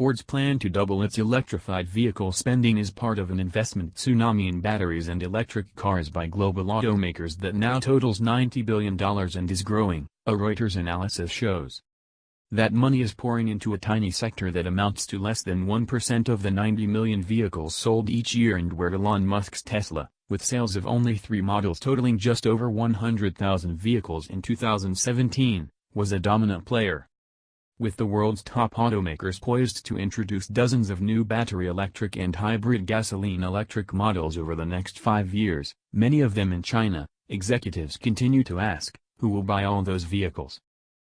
Ford's plan to double its electrified vehicle spending is part of an investment tsunami in batteries and electric cars by global automakers that now totals $90 billion and is growing, a Reuters analysis shows. That money is pouring into a tiny sector that amounts to less than 1% of the 90 million vehicles sold each year and where Elon Musk's Tesla, with sales of only 3 models totaling just over 100,000 vehicles in 2017, was a dominant player. With the world's top automakers poised to introduce dozens of new battery electric and hybrid gasoline-electric models over the next 5 years, many of them in China, executives continue to ask, who will buy all those vehicles?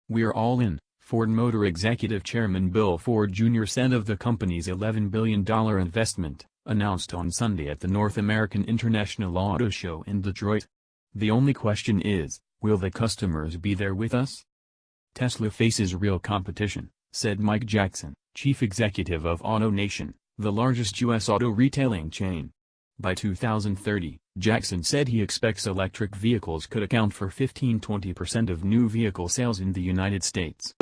"We're all in," Ford Motor Executive Chairman Bill Ford Jr. said of the company's $11 billion investment, announced on Sunday at the North American International Auto Show in Detroit. "The only question is, will the customers be there with us?" Tesla faces real competition, said Mike Jackson, chief executive of AutoNation, the largest U.S. auto retailing chain. By 2030, Jackson said he expects electric vehicles could account for 15–20% of new vehicle sales in the United States.